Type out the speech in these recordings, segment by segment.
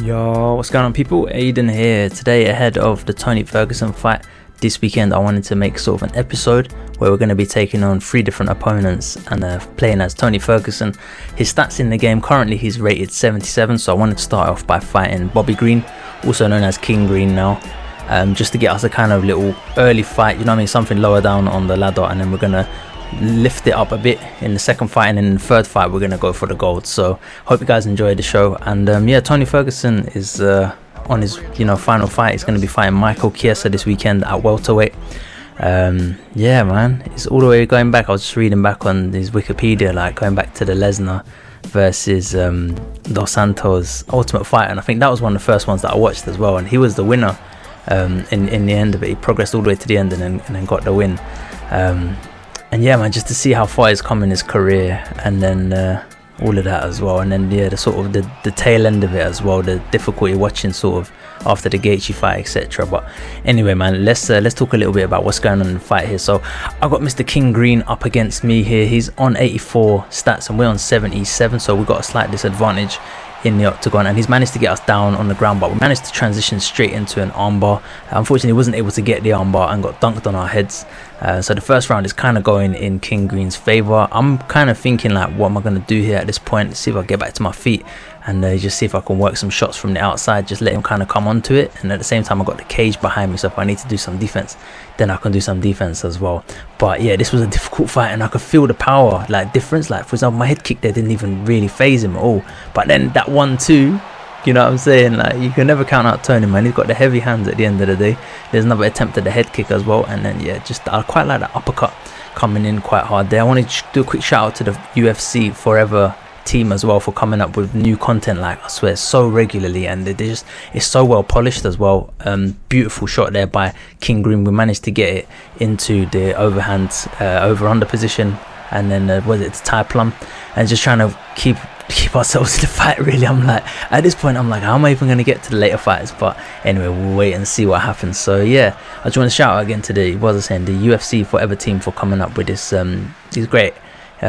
Yo, what's going on, people? Aiden here. Today, ahead of the Tony Ferguson fight this weekend, I wanted to make sort of an episode where we're going to be taking on 3 different opponents and playing as Tony Ferguson. His stats in the game, currently he's rated 77, so I wanted to start off by fighting Bobby Green, also known as King Green now, just to get us a kind of little early fight, you know what I mean, something lower down on the ladder, and then we're going to lift it up a bit in the second fight, and then in the third fight we're gonna go for the gold. So hope you guys enjoyed the show. And yeah, Tony Ferguson is on his final fight. He's gonna be fighting Michael Chiesa this weekend at welterweight. Yeah, man, it's all the way going back. I was just reading back on his Wikipedia, like going back to the Lesnar versus Dos Santos Ultimate Fighter, and I think that was one of the first ones that I watched as well, and he was the winner in the end of it. He progressed all the way to the end and then got the win. And yeah, man, just to see how far he's come in his career, and then all of that as well, and then yeah, the sort of the tail end of it as well, the difficulty watching sort of after the Gaethje fight, etc. But anyway, man, let's talk a little bit about what's going on in the fight here. So I've got Mr. King Green up against me here. He's on 84 stats and we're on 77, so we've got a slight disadvantage in the octagon, and he's managed to get us down on the ground, but we managed to transition straight into an armbar. Unfortunately, wasn't able to get the armbar and got dunked on our heads. So the first round is kind of going in King Green's favor. I'm kind of thinking, like, what am I going to do here at this point? See if I get back to my feet and just see if I can work some shots from the outside, just let him kind of come onto it. And at the same time, I've got the cage behind me, so if I need to do some defense, then I can do some defense as well. But yeah, this was a difficult fight, and I could feel the power like difference. Like, for example, my head kick there didn't even really phase him at all, but then that 1-2, you know what I'm saying, like, you can never count out Tony, man. He's got the heavy hands at the end of the day. There's another attempt at the head kick as well, and then yeah, just I quite like that uppercut coming in quite hard there. I want to do a quick shout out to the UFC Forever team as well for coming up with new content, like, I swear, so regularly, and it's so well polished as well. Beautiful shot there by King Green. We managed to get it into the overhand over under position, and then was it tie plum, and just trying to keep ourselves in the fight, really. I'm like, at this point, I'm like, how am I even going to get to the later fights? But anyway, we'll wait and see what happens. So yeah, I just want to shout out again to the UFC Forever team for coming up with this these great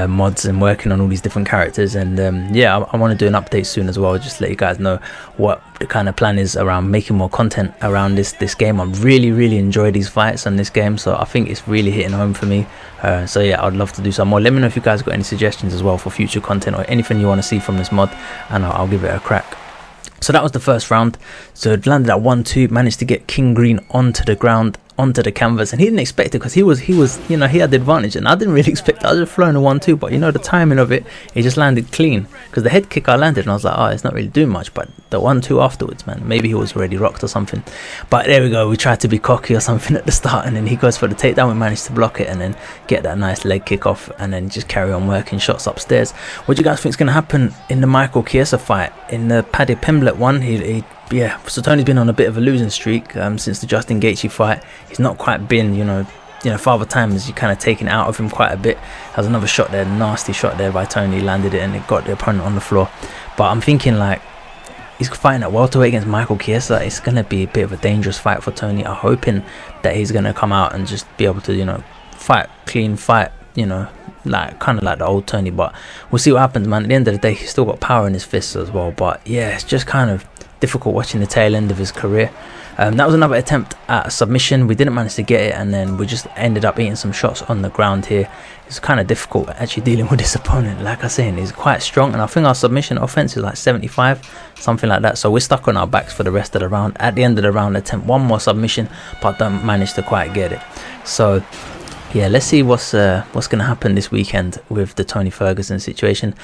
mods and working on all these different characters. And yeah, I want to do an update soon as well, just to let you guys know what the kind of plan is around making more content around this game. I really enjoy these fights on this game, so I think it's really hitting home for me. So yeah, I'd love to do some more. Let me know if you guys got any suggestions as well for future content or anything you want to see from this mod, and I'll give it a crack. So that was the first round. So it landed at 1-2, managed to get King Green onto the ground, onto the canvas, and he didn't expect it because he was he had the advantage, and I didn't really expect it. I was just throwing a 1-2, but the timing of it, he just landed clean, because the head kick I landed and I was like, oh, it's not really doing much, but the 1-2 afterwards, man, maybe he was already rocked or something. But there we go, we tried to be cocky or something at the start, and then he goes for the takedown. We managed to block it and then get that nice leg kick off, and then just carry on working shots upstairs. What do you guys think is going to happen in the Michael Chiesa fight? In the Paddy Pimblett one, yeah, so Tony's been on a bit of a losing streak since the Justin Gaethje fight. He's not quite been, Father Time has kind of taken it out of him quite a bit. Has another shot there, nasty shot there by Tony, landed it and it got the opponent on the floor. But I'm thinking, like, he's fighting at welterweight against Michael Chiesa. It's going to be a bit of a dangerous fight for Tony. I'm hoping that he's going to come out and just be able to, fight clean, fight, like kind of like the old Tony. But we'll see what happens, man. At the end of the day, he's still got power in his fists as well. But yeah, it's just kind of difficult watching the tail end of his career. That was another attempt at a submission. We didn't manage to get it, and then we just ended up eating some shots on the ground here. It's kind of difficult actually dealing with this opponent. Like I said, he's quite strong, and I think our submission offense is like 75, something like that. So we're stuck on our backs for the rest of the round. At the end of the round, attempt one more submission, but don't manage to quite get it. So yeah, let's see what's going to happen this weekend with the Tony Ferguson situation.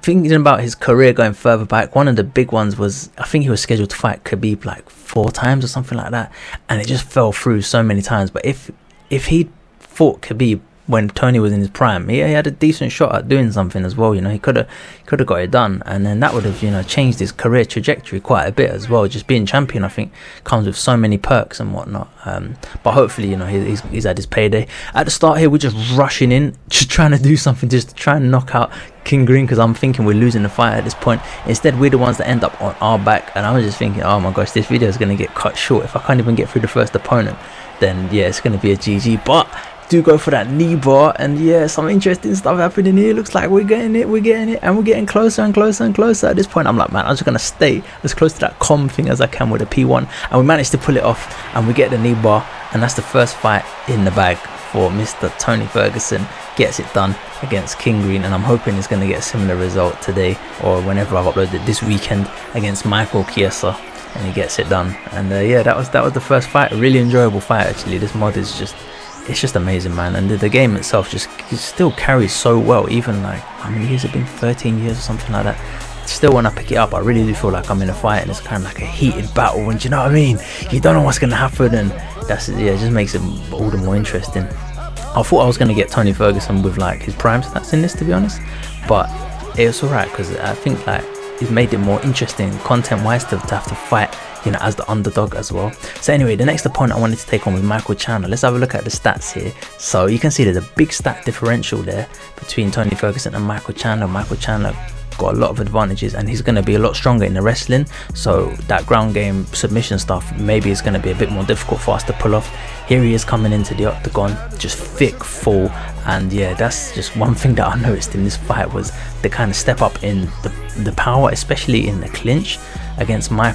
Thinking about his career going further back, one of the big ones was, I think he was scheduled to fight Khabib like 4 times or something like that, and it just fell through so many times. But if he fought Khabib when Tony was in his prime, he had a decent shot at doing something as well. He could have got it done, and then that would have changed his career trajectory quite a bit as well. Just being champion, I think, comes with so many perks and whatnot. But hopefully, he's had his payday. At the start here, we're just rushing in, just trying to do something, just to try and knock out King Green, because I'm thinking we're losing the fight at this point. Instead, we're the ones that end up on our back, and I was just thinking, oh my gosh, this video is going to get cut short. If I can't even get through the first opponent, then yeah, it's going to be a GG. But do go for that knee bar, and yeah, some interesting stuff happening here. Looks like we're getting it, and we're getting closer and closer and closer. At this point, I'm like, man, I'm just gonna stay as close to that calm thing as I can with a P1, and we managed to pull it off, and we get the knee bar, and that's the first fight in the bag for Mr. Tony Ferguson. Gets it done against King Green, and I'm hoping he's gonna get a similar result today or whenever I've uploaded this weekend against Michael Chiesa, and he gets it done. And yeah, that was the first fight. A really enjoyable fight actually. This mod is just amazing, man, and the game itself just still carries so well, even like how many years have been, 13 years or something like that. Still, when I pick it up, I really do feel like I'm in a fight, and it's kind of like a heated battle, and you know what I mean, you don't know what's gonna happen, and that's, yeah, it just makes it all the more interesting. I thought I was gonna get Tony Ferguson with like his prime stats in this, to be honest, but it was alright because I think like it made it more interesting content wise to have to fight, you know, as the underdog as well. So anyway, the next opponent I wanted to take on was Michael Chandler. Let's have a look at the stats here. So you can see there's a big stat differential there between Tony Ferguson and Michael Chandler. Michael Chandler got a lot of advantages, and he's going to be a lot stronger in the wrestling, so that ground game submission stuff maybe is going to be a bit more difficult for us to pull off. Here he is coming into the octagon, just thick, full, and yeah, that's just one thing that I noticed in this fight was the kind of step up in the power, especially in the clinch against my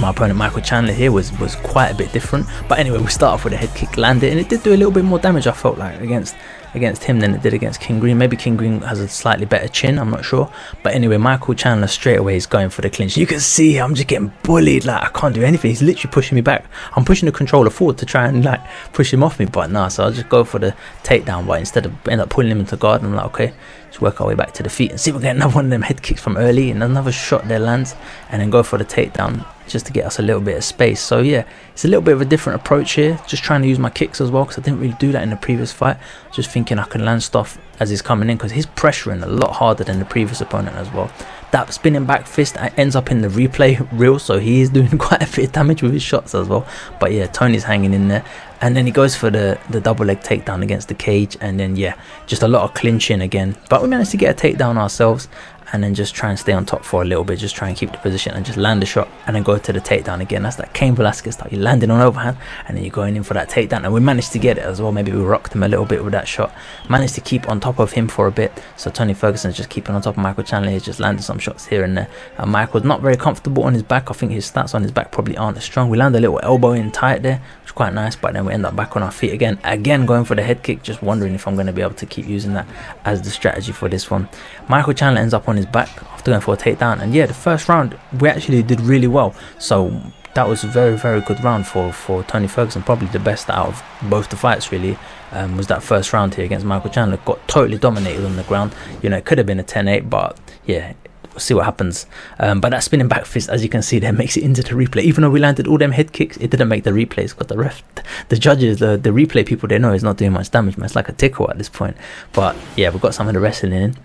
opponent Michael Chandler here was quite a bit different. But anyway, we start off with a head kick, landed, and it did do a little bit more damage, I felt like, against him than it did against King Green. Maybe King Green has a slightly better chin, I'm not sure. But anyway, Michael Chandler straight away is going for the clinch. You can see I'm just getting bullied, like I can't do anything. He's literally pushing me back. I'm pushing the controller forward to try and like push him off me, but nah, so I'll just go for the takedown, but instead of end up pulling him into guard, I'm like, okay, just work our way back to the feet and see if we get another one of them head kicks from early, and another shot there lands, and then go for the takedown just to get us a little bit of space. So yeah, it's a little bit of a different approach here, just trying to use my kicks as well, because I didn't really do that in the previous fight. Just thinking I can land stuff as he's coming in, because he's pressuring a lot harder than the previous opponent as well. That spinning back fist ends up in the replay reel, so he is doing quite a bit of damage with his shots as well. But yeah, Tony's hanging in there, and then he goes for the double leg takedown against the cage, and then yeah, just a lot of clinching again, but we managed to get a takedown ourselves, and then just try and stay on top for a little bit, just try and keep the position and just land a shot, and then go to the takedown again. That's that Cain Velasquez style. You're landing on overhand, and then you're going in for that takedown, and we managed to get it as well. Maybe we rocked him a little bit with that shot, managed to keep on top of him for a bit. So Tony Ferguson's just keeping on top of Michael Chandler. He's just landed some shots here and there, and Michael's not very comfortable on his back. I think his stats on his back probably aren't as strong. We land a little elbow in tight there, which is quite nice, but then we end up back on our feet again going for the head kick, just wondering if I'm going to be able to keep using that as the strategy for this one. Michael Chandler ends up on his back after going for a takedown, and yeah, the first round we actually did really well, so that was a very, very good round for Tony Ferguson. Probably the best out of both the fights really, was that first round here against Michael Chandler. Got totally dominated on the ground. You know, it could have been a 10-8, but yeah, we'll see what happens. But that spinning back fist, as you can see there, makes it into the replay. Even though we landed all them head kicks, it didn't make the replays. Got the judges, the replay people, they know it's not doing much damage, man. It's like a tickle at this point. But yeah, we've got some of the wrestling in.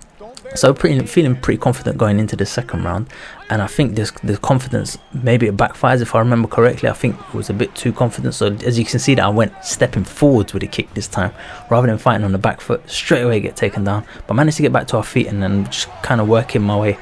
So feeling pretty confident going into the second round, and I think this confidence, maybe it backfires if I remember correctly. I think it was a bit too confident, so as you can see that I went stepping forwards with a kick this time rather than fighting on the back foot. Straight away get taken down, but managed to get back to our feet and then just kind of working my way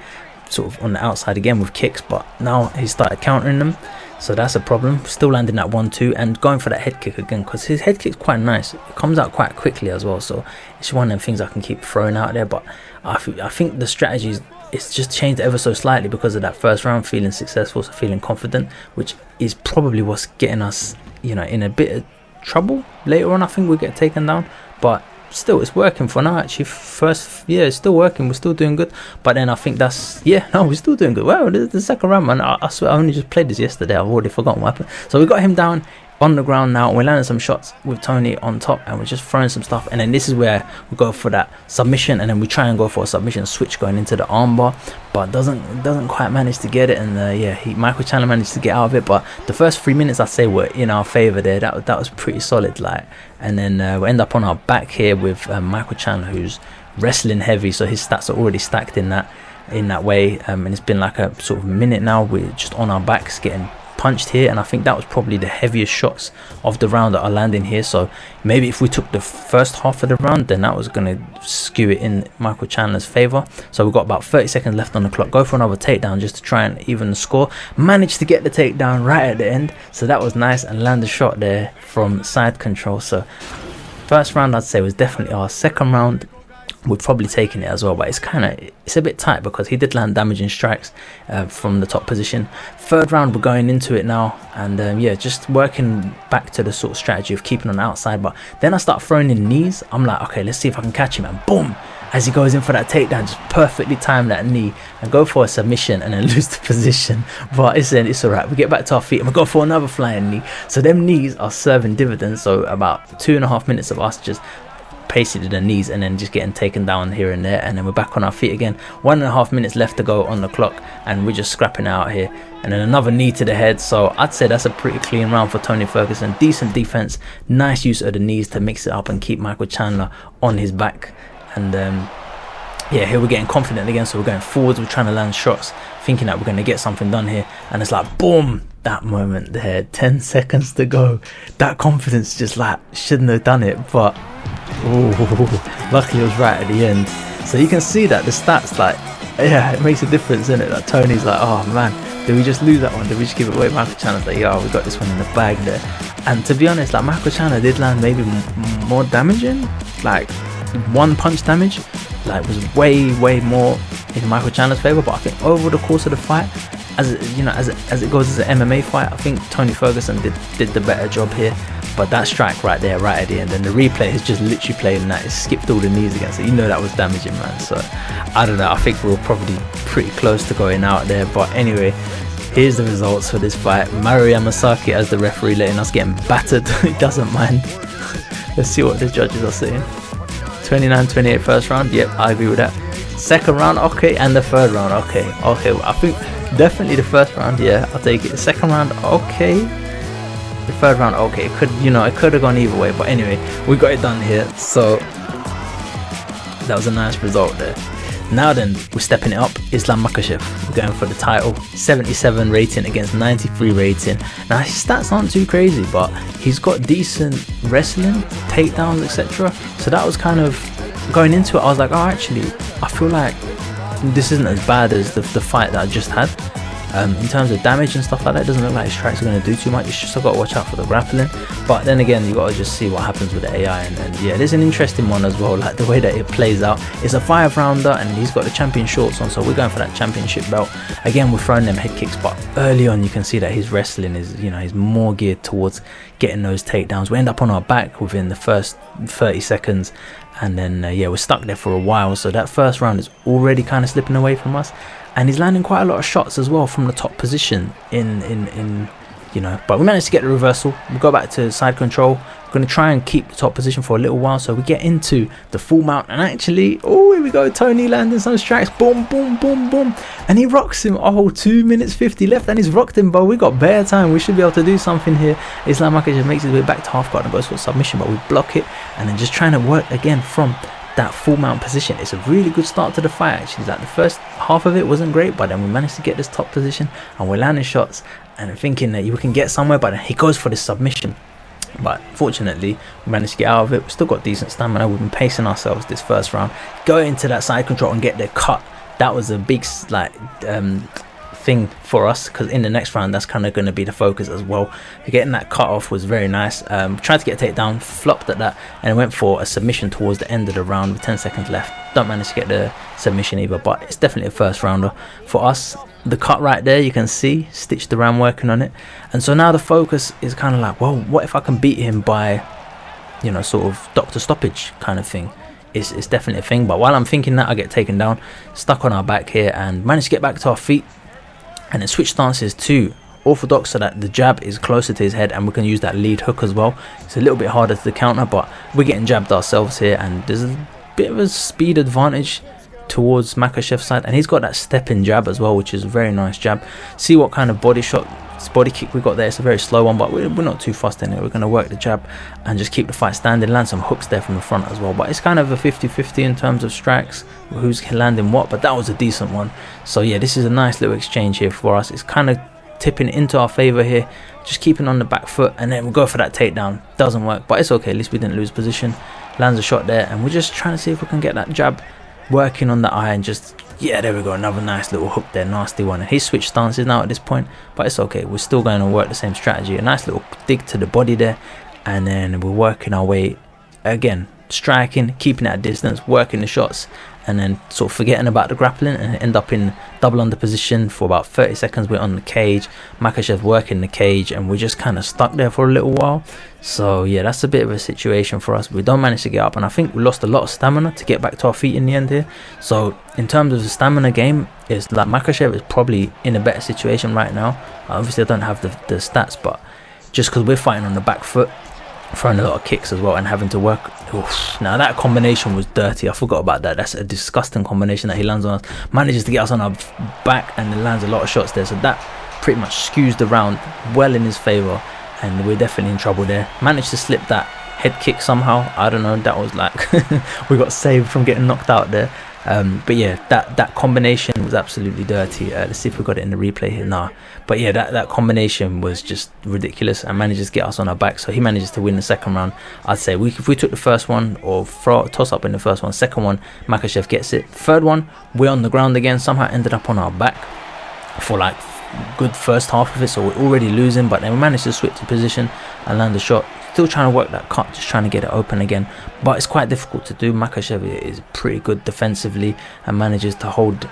sort of on the outside again with kicks. But now he started countering them, so that's a problem. Still landing that 1-2 and going for that head kick again, because his head kick's quite nice. It comes out quite quickly as well, so it's one of them things I can keep throwing out there. But I think the strategy it's just changed ever so slightly because of that first round feeling successful, so feeling confident, which is probably what's getting us, you know, in a bit of trouble later on. I think we'll get taken down, but still it's working for now actually. It's still working, we're still doing good. But then I think we're still doing good. Well, the second round, man, I swear I only just played this yesterday, I've already forgotten what happened. So we got him down on the ground now, and we're landing some shots with Tony on top, and we're just throwing some stuff, and then this is where we go for that submission, and then we try and go for a submission switch going into the armbar, but doesn't quite manage to get it. And Michael Chandler managed to get out of it, but the first 3 minutes I'd say were in our favor there. That was pretty solid, like. And then we end up on our back here with Michael Chandler, who's wrestling heavy, so his stats are already stacked in that way, and it's been like a sort of minute now. We're just on our backs getting punched here, and I think that was probably the heaviest shots of the round that are landing here. So maybe if we took the first half of the round, then that was going to skew it in Michael Chandler's favor. So we've got about 30 seconds left on the clock. Go for another takedown just to try and even the score. Managed to get the takedown right at the end, so that was nice, and land a shot there from side control. So first round I'd say was definitely our. Second round we're probably taking it as well, but it's a bit tight because he did land damaging strikes from the top position. Third round we're going into it now, and yeah, just working back to the sort of strategy of keeping on the outside. But then I start throwing in knees. I'm like, okay, let's see if I can catch him, and boom, as he goes in for that takedown, just perfectly time that knee and go for a submission and then lose the position. But it's alright, we get back to our feet and we go for another flying knee. So them knees are serving dividends. So about 2.5 minutes of us just pacing to the knees and then just getting taken down here and there, and then we're back on our feet again. 1.5 minutes left to go on the clock, and we're just scrapping out here, and then another knee to the head. So I'd say that's a pretty clean round for Tony Ferguson. Decent defense, nice use of the knees to mix it up and keep Michael Chandler on his back. And yeah, here we're getting confident again, so we're going forwards, we're trying to land shots, thinking that we're going to get something done here, and it's like boom, that moment there, 10 seconds to go, that confidence just like shouldn't have done it, but ooh, luckily it was right at the end. So you can see that the stats, like, yeah, it makes a difference, isn't it? Like Tony's like, oh man, did we just lose that one? Did we just give it away? Michael Chandler's like, yeah, we got this one in the bag there. And to be honest, like, Michael Chandler did land maybe more damaging, like 1 punch damage, like was way more in Michael Chandler's favor. But I think over the course of the fight, as it, you know, as it goes as an MMA fight, I think Tony Ferguson did the better job here. But that strike right there, right at the end, and the replay is just literally playing that. It skipped all the knees again, so you know that was damaging, man. So I don't know, I think we were probably pretty close to going out there. But anyway, here's the results for this fight. Mario Yamasaki as the referee, letting us get battered. He doesn't mind. Let's see what the judges are saying. 29-28 first round. Yep, I agree with that. Second round, okay, and the third round, okay. I think definitely the first round, yeah, I'll take it. The second round, okay. The third round, okay. It could have gone either way, but anyway, we got it done here. So that was a nice result there. Now then, we're stepping it up. Islam Makhachev, we're going for the title. 77 rating against 93 rating. Now his stats aren't too crazy, but he's got decent wrestling, takedowns, etc. So that was kind of going into it. I was like, oh, actually, I feel like this isn't as bad as the fight that I just had. In terms of damage and stuff like that, it doesn't look like his strikes are going to do too much. It's just I've got to watch out for the grappling. But then again, you got to just see what happens with the AI. And yeah, there's an interesting one as well, like the way that it plays out. It's a 5-rounder, and he's got the champion shorts on, so we're going for that championship belt. Again, we're throwing them head kicks, but early on you can see that his wrestling is, you know, he's more geared towards getting those takedowns. We end up on our back within the first 30 seconds. And then yeah, we're stuck there for a while. So that first round is already kind of slipping away from us. And he's landing quite a lot of shots as well from the top position in you know, but we managed to get the reversal. We go back to side control. We're going to try and keep the top position for a little while, so we get into the full mount, and actually, oh, here we go, Tony landing some strikes, boom, and he rocks him. Oh, 2 minutes 50 left, and he's rocked him, but we got bare time. We should be able to do something here. Islam Makhachev makes his way back to half guard and goes for submission, but we block it, and then just trying to work again from that full mount position. It's a really good start to the fight, actually. Like the first half of it wasn't great, but then we managed to get this top position, and we're landing shots and thinking that you can get somewhere, but then he goes for the submission. But fortunately, we managed to get out of it. We still got decent stamina. We've been pacing ourselves this first round. Go into that side control and get the cut. That was a big thing for us, because in the next round that's kind of going to be the focus as well. Getting that cut off was very nice. Tried to get a takedown, flopped at that, and went for a submission towards the end of the round with 10 seconds left. Don't manage to get the submission either, but it's definitely a first rounder for us. The cut right there, you can see, stitched around working on it. And so now the focus is kind of like, well, what if I can beat him by, you know, sort of doctor stoppage kind of thing. It's definitely a thing. But while I'm thinking that, I get taken down, stuck on our back here, and managed to get back to our feet, and then switch stances to orthodox so that the jab is closer to his head, and we can use that lead hook as well. It's a little bit harder to counter, but we're getting jabbed ourselves here, and there's a bit of a speed advantage towards Makhachev's side, and he's got that step-in jab as well, which is a very nice jab. See what kind of body kick we got there. It's a very slow one, but we're not too fussed in it. We're going to work the jab and just keep the fight standing, land some hooks there from the front as well. But it's kind of a 50-50 in terms of strikes, who's landing what, but that was a decent one. So yeah, this is a nice little exchange here for us. It's kind of tipping into our favor here, just keeping on the back foot, and then we go for that takedown. Doesn't work, but it's okay, at least we didn't lose position. Lands a shot there, and we're just trying to see if we can get that jab working on the eye, and just, yeah, there we go, another nice little hook there, nasty one. And he switched stances now at this point, but it's okay, we're still going to work the same strategy. A nice little dig to the body there, and then we're working our way again, striking, keeping at a distance, working the shots, and then sort of forgetting about the grappling, and end up in double under position for about 30 seconds. We're on the cage, Makhachev working the cage, and we're just kind of stuck there for a little while. So yeah, that's a bit of a situation for us. We don't manage to get up, and I think we lost a lot of stamina to get back to our feet in the end here. So in terms of the stamina game, it's like Makhachev is probably in a better situation right now. Obviously I don't have the stats, but just because we're fighting on the back foot, throwing a lot of kicks as well, and having to work. Oof. Now that combination was dirty, I forgot about that. That's a disgusting combination that he lands on us, manages to get us on our back, and then lands a lot of shots there. So that pretty much skews the round well in his favor, and we're definitely in trouble there. Managed to slip that head kick somehow, I don't know, that was like we got saved from getting knocked out there. But yeah, that combination was absolutely dirty. Let's see if we got it in the replay here. Nah, but yeah, that combination was just ridiculous, and manages to get us on our back. So he manages to win the second round. I'd say if we took the first one, or toss up in the first one, second one Makhachev gets it, third one we're on the ground again, somehow ended up on our back for like good first half of it, so we're already losing, but then we managed to switch the position and land a shot. Still trying to work that cut, just trying to get it open again, but it's quite difficult to do. Makhachev is pretty good defensively and manages to hold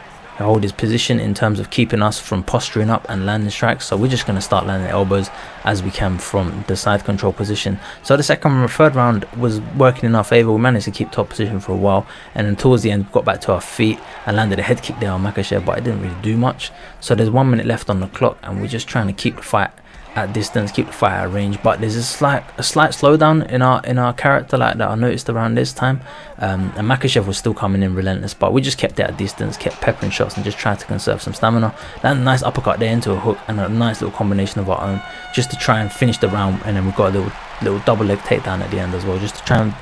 his position in terms of keeping us from posturing up and landing strikes. So we're just going to start landing elbows as we can from the side control position. So the third round was working in our favor. We managed to keep top position for a while, and then towards the end we got back to our feet and landed a head kick there on Makhachev, but it didn't really do much. So there's 1 minute left on the clock, and we're just trying to keep the fight at distance, keep the fight at range. But there's a slight slowdown in our character like that I noticed around this time, and Makhachev was still coming in relentless, but we just kept it at distance, kept peppering shots, and just tried to conserve some stamina. Landed a nice uppercut there into a hook, and a nice little combination of our own just to try and finish the round. And then we got a little double leg takedown at the end as well, just to try and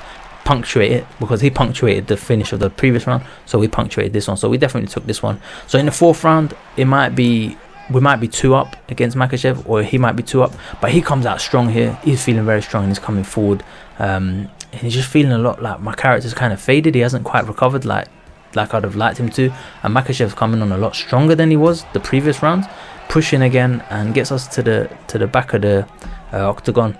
punctuate it, because he punctuated the finish of the previous round, so we punctuated this one. So we definitely took this one. So in the fourth round, we might be 2 up against Makhachev, or he might be 2 up, but he comes out strong here. He's feeling very strong, and he's coming forward, and he's just feeling a lot like my character's kind of faded. He hasn't quite recovered like I'd have liked him to, and Makhachev's coming on a lot stronger than he was the previous rounds, pushing again, and gets us to the back of the octagon.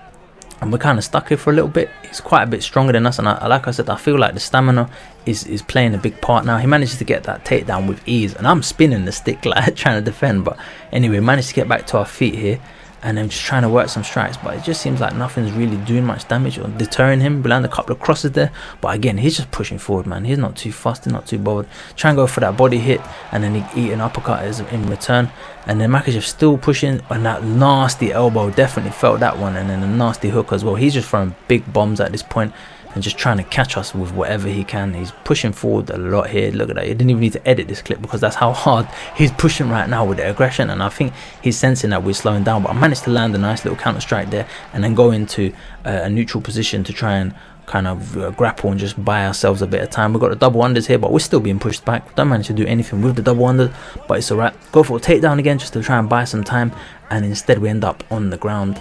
And we're kind of stuck here for a little bit. He's quite a bit stronger than us, and like I said, I feel like the stamina is playing a big part now. He manages to get that takedown with ease, and I'm spinning the stick like trying to defend, but anyway, managed to get back to our feet here, and I'm just trying to work some strikes, but it just seems like nothing's really doing much damage or deterring him. We land a couple of crosses there, but again, he's just pushing forward, man. He's not too fussed, he's not too bothered. Try and go for that body hit, and then he eat an uppercut in return. And then Makhachev still pushing, and that nasty elbow, definitely felt that one, and then a nasty hook as well. He's just throwing big bombs at this point and just trying to catch us with whatever he can. He's pushing forward a lot here. Look at that. He didn't even need to edit this clip, because that's how hard he's pushing right now with the aggression, and I think he's sensing that we're slowing down. But I managed to land a nice little counter strike there, and then go into a neutral position to try and kind of grapple and just buy ourselves a bit of time. We've got the double unders here, but we're still being pushed back. We don't manage to do anything with the double under, but it's alright. Go for a takedown again just to try and buy some time, and instead we end up on the ground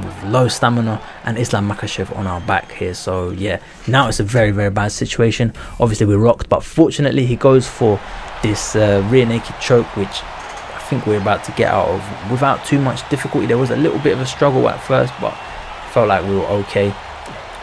with low stamina and Islam Makhachev on our back here. So yeah, now it's a very, very bad situation. Obviously we're rocked, but fortunately he goes for this rear naked choke, which I think we're about to get out of without too much difficulty. There was a little bit of a struggle at first, but felt like we were okay.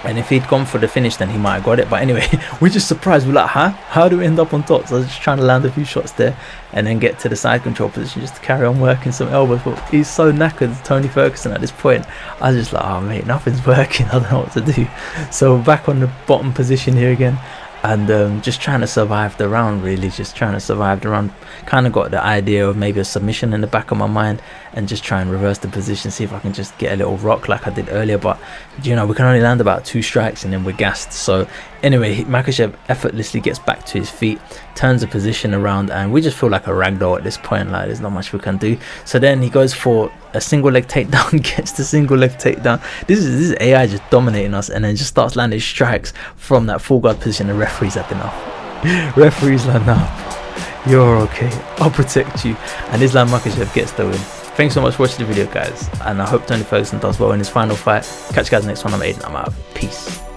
And if he'd gone for the finish, then he might have got it. But anyway, we're just surprised. We're like, how do we end up on top? So I was just trying to land a few shots there, and then get to the side control position just to carry on working some elbows. But he's so knackered, Tony Ferguson, at this point. I was just like, oh mate, nothing's working. I don't know what to do. So back on the bottom position here again, and just trying to survive the round, really. Just trying to survive the round. Kind of got the idea of maybe a submission in the back of my mind, and just try and reverse the position, see if I can just get a little rock like I did earlier. But you know, we can only land about 2 strikes and then we're gassed. So anyway, Makhachev effortlessly gets back to his feet, turns the position around, and we just feel like a ragdoll at this point. Like there's not much we can do. So then he goes for a single leg takedown, gets the single leg takedown. This is AI just dominating us, and then just starts landing strikes from that full guard position. The referee's had enough. Referee's like, no, you're okay, I'll protect you. And Islam Makhachev gets the win. Thanks so much for watching the video, guys, and I hope Tony Ferguson does well in his final fight. Catch you guys next one. I'm Aiden. I'm out. Peace.